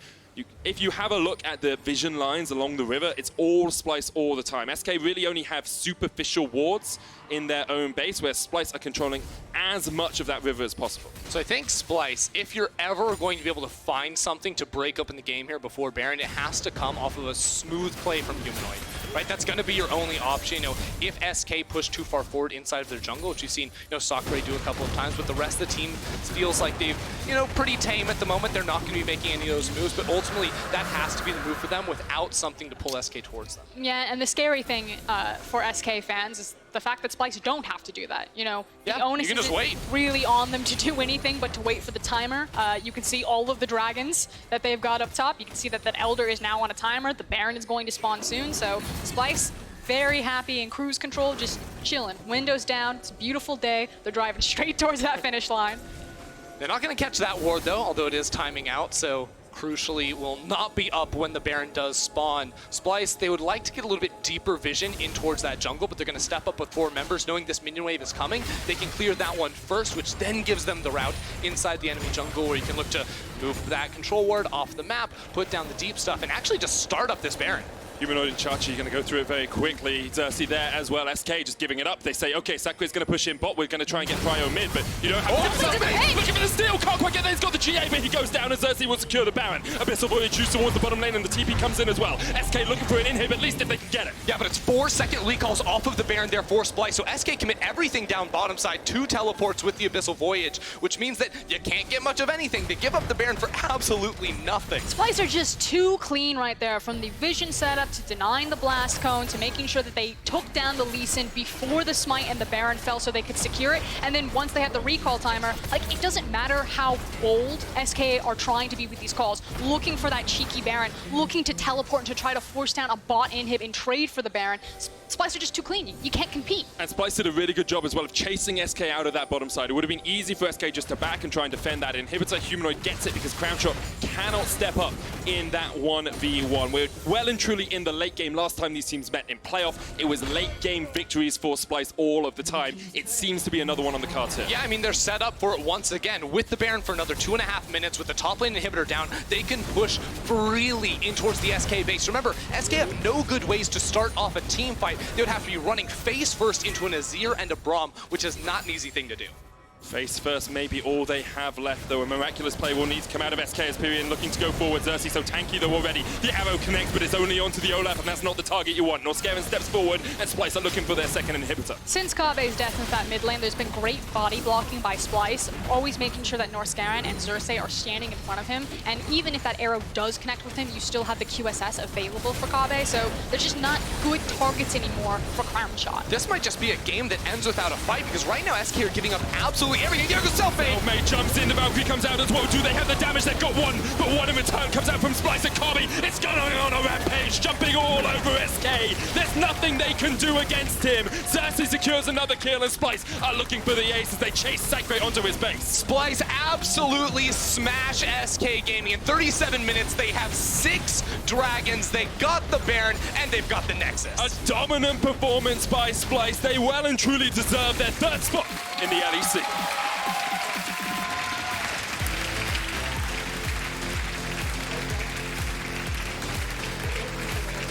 S2: if you have a look at the vision lines along the river, it's all Splyce all the time. SK really only have superficial wards in their own base, where Splyce are controlling as much of that river as possible.
S1: So I think Splyce, if you're ever going to be able to find something to break up in the game here before Baron, it has to come off of a smooth play from Humanoid, right? That's going to be your only option. You know, if SK push too far forward inside of their jungle, which you've seen, you know, Sacre do a couple of times, but the rest of the team feels like they've, you know, pretty tame at the moment. They're not going to be making any of those moves, but ultimately that has to be the move for them without something to pull SK towards them.
S3: Yeah, and the scary thing for SK fans is the fact that Splyce don't have to do that. You know, the onus isn't really on them to do anything but to wait for the timer. You can see all of the dragons that they've got up top. You can see that that Elder is now on a timer. The Baron is going to spawn soon, so Splyce very happy in cruise control, just chilling. Windows down, it's a beautiful day. They're driving straight towards that finish line.
S1: They're not going to catch that ward though, although it is timing out, so crucially will not be up when the Baron does spawn. Splyce, they would like to get a little bit deeper vision in towards that jungle, but they're going to step up with 4 members knowing this minion wave is coming. They can clear that one first, which then gives them the route inside the enemy jungle, where you can look to move that control ward off the map, put down the deep stuff, and actually just start up this Baron.
S2: Humanoid and Chachi going to go through it very quickly. Xerxe there as well. SK just giving it up. They say, okay, Sacre is going to push in bot. We're going to try and get Prio mid, but you don't have to looking for the steal. Can't quite get there. He's got the GA, but he goes down, and Xerxe will secure the Baron. Abyssal Void shoots towards the bottom lane, and the TP comes in as well. SK looking for an inhib, at least if they can get it.
S1: Yeah, but it's 4-second recalls off of the Baron there for Splyce, so SK commit everything down bottom side, 2 teleports with the Abyssal Voyage, which means that you can't get much of anything. They give up the Baron for absolutely nothing.
S3: Splyce are just too clean right there, from the vision setup to denying the blast cone to making sure that they took down the Lee Sin before the smite and the Baron fell so they could secure it. And then once they had the recall timer, like, it doesn't matter how bold SK are trying to be with these calls, looking for that cheeky Baron, looking to teleport and to try to force down a bot inhib and trade for the Baron. Splyce are just too clean. You can't compete.
S2: And Splyce did a really good job as well of chasing SK out of that bottom side. It would have been easy for SK just to back and try and defend that inhibitor. Humanoid gets it because Crownshot cannot step up in that 1v1. We're well and truly in the late game. Last time these teams met in playoff, it was late game victories for Splyce all of the time. It seems to be another one on the cards here.
S1: Yeah, I mean, they're set up for it once again. With the Baron for another 2.5 minutes, with the top lane inhibitor down, they can push freely in towards the SK base. Remember, SK have no good ways to start off a team fight. They would have to be running face first into an Azir and a Braum, which is not an easy thing to do.
S2: Face first, maybe all they have left, though. A miraculous play will need to come out of SK as Pirean looking to go forward. Xerxe so tanky, though, already. The arrow connects, but it's only onto the Olaf, and that's not the target you want. Norskeren steps forward, and Splyce are looking for their second inhibitor.
S3: Since Kobbe's death in that mid lane, there's been great body blocking by Splyce, always making sure that Norskeren and Xerxe are standing in front of him. And even if that arrow does connect with him, you still have the QSS available for Kobbe, so there's just not good targets anymore for Crownshot.
S1: This might just be a game that ends without a fight, because right now SK are giving up absolutely everything. There goes Selfmade.
S2: Selfmade jumps in, the Valkyrie comes out as well. Do they have the damage? They've got one, but one in return comes out from Splyce and Kobbe. It's going on a rampage, jumping all over SK. There's nothing they can do against him. Xerxe secures another kill, and Splyce are looking for the ace as they chase Sacre onto his base.
S1: Splyce absolutely smash SK Gaming. In 37 minutes, they have 6 dragons. They got the Baron, and they've got the Nexus.
S2: A dominant performance by Splyce. They well and truly deserve their 3rd spot in the LEC.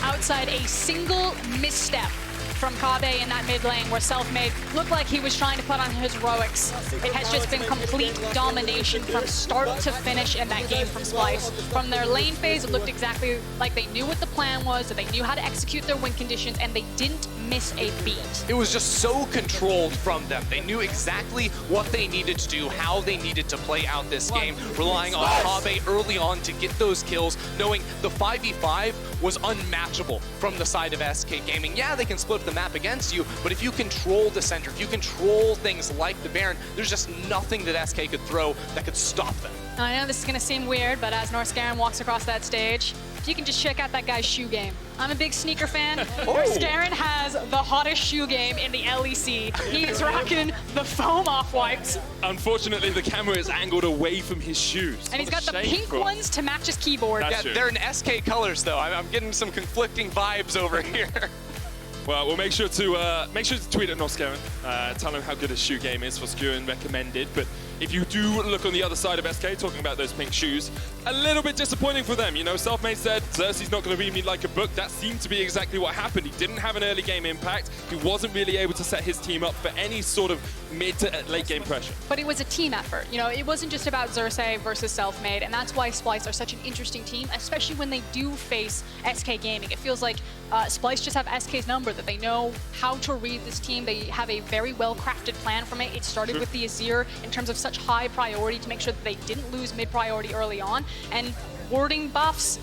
S3: Outside a single misstep from Kobbe in that mid lane, where Selfmade looked like he was trying to put on his heroics. It has just been complete domination from start to finish in that game from Splyce. From their lane phase, it looked exactly like they knew what the plan was, that they knew how to execute their win conditions, and they didn't miss a beat.
S1: It was just so controlled from them. They knew exactly what they needed to do, how they needed to play out this game, relying on Kobbe early on to get those kills, knowing the 5v5 was unmatchable from the side of SK Gaming. Yeah, they can split the map against you, but if you control the center, if you control things like the Baron, there's just nothing that SK could throw that could stop them.
S3: I know this is gonna seem weird, but as Norskeren walks across that stage, you can just check out that guy's shoe game. I'm a big sneaker fan. Norskeren has the hottest shoe game in the LEC. He's rocking the foam off-whites.
S2: Unfortunately, the camera is angled away from his shoes.
S3: And he's got the pink ones to match his keyboard.
S1: Yeah, they're in SK colors, though. I'm getting some conflicting vibes over here.
S2: Well, we'll make sure to tweet at Norskeren, tell him how good his shoe game is for Skuren recommended. But if you do look on the other side of SK, talking about those pink shoes, a little bit disappointing for them. You know, Selfmade said Xerxe's not going to read me like a book. That seemed to be exactly what happened. He didn't have an early game impact. He wasn't really able to set his team up for any sort of mid to late game pressure.
S3: But it was a team effort. You know, it wasn't just about Xerxe versus Selfmade, and that's why Splyce are such an interesting team, especially when they do face SK Gaming. It feels like Splyce just have SK's number, that they know how to read this team. They have a very well-crafted plan from it. It started with the Azir in terms of such high priority to make sure that they didn't lose mid-priority early on, and warding buffs,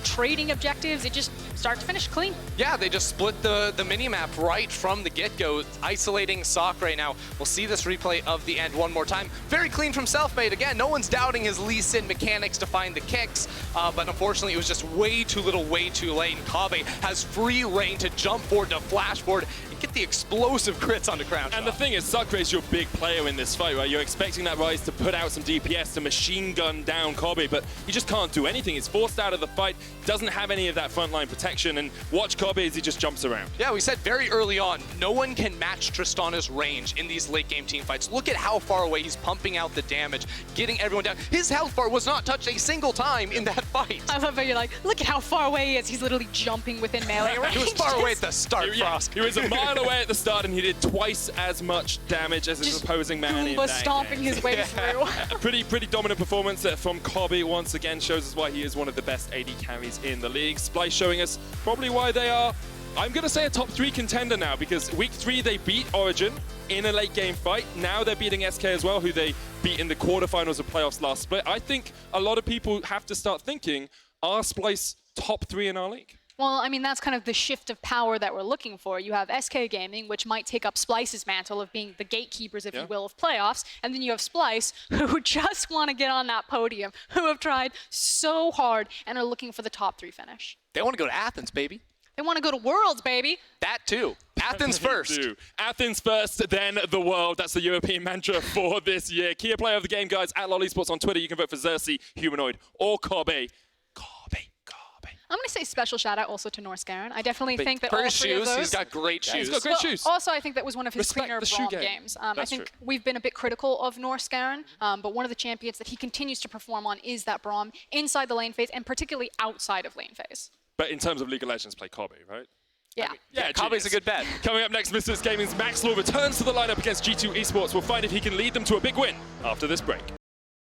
S3: trading objectives, it just start to finish clean.
S1: Yeah, they just split the mini-map right from the get-go, isolating Sacre. Now, we'll see this replay of the end one more time. Very clean from Selfmade. Again, no one's doubting his Lee Sin mechanics to find the kicks, but unfortunately, it was just way too little, way too late. And Kobbe has free reign to jump forward, to flash forward, and get the explosive crits onto Crownshot.
S2: And the thing is, Sacre is your big player in this fight, right? You're expecting that Ryze to put out some DPS to machine gun down Kobbe, but he just can't do anything. He's forced out of the fight, doesn't have any of that frontline protection, and watch Kobbe as he just jumps around.
S1: Yeah, we said very early on, no one can match Tristana's range in these late game team fights. Look at how far away he's pumping out the damage, getting everyone down. His health bar was not touched a single time in that fight.
S3: I love how you're like, look at how far away he is. He's literally jumping within melee range.
S1: He was far away at the start, Frost.
S2: He was a mile away at the start, and he did twice as much damage as his opposing man in that
S3: stomping
S2: game.
S3: his way through.
S2: Pretty dominant performance from Kobbe. Once again, shows us why he is one of the best AD carries in the league. Splyce showing us probably why they are, I'm going to say, a top 3 contender now, because week 3 they beat Origin in a late game fight. Now they're beating SK as well, who they beat in the quarterfinals of playoffs last split. I think a lot of people have to start thinking, are Splyce top 3 in our league?
S3: Well, I mean, that's kind of the shift of power that we're looking for. You have SK Gaming, which might take up Splyce's mantle of being the gatekeepers, if you will, of playoffs. And then you have Splyce, who just want to get on that podium, who have tried so hard and are looking for the top 3 finish.
S1: They want to go to Athens, baby.
S3: They want to go to Worlds, baby.
S1: That too. Athens first.
S2: Athens first, then the world. That's the European mantra for this year. Key player of the game, guys, at lolesports on Twitter. You can vote for Xerxe, Humanoid, or Kobbe.
S3: I'm going to say special shout out also to Norskeren. I definitely think that all 3 of those...
S1: He's got great shoes.
S2: He's got great shoes.
S3: Also, I think that was one of his cleaner Braum games. I think we've been a bit critical of Norskeren, but one of the champions that he continues to perform on is that Braum inside the lane phase, and particularly outside of lane phase.
S2: But in terms of League of Legends, play Kobbe, right?
S3: Yeah.
S1: Yeah, Kobbe's a good bet.
S2: Coming up next, Vizicsacsi Gaming's Max Law returns to the lineup against G2 eSports. We'll find if he can lead them to a big win after this break.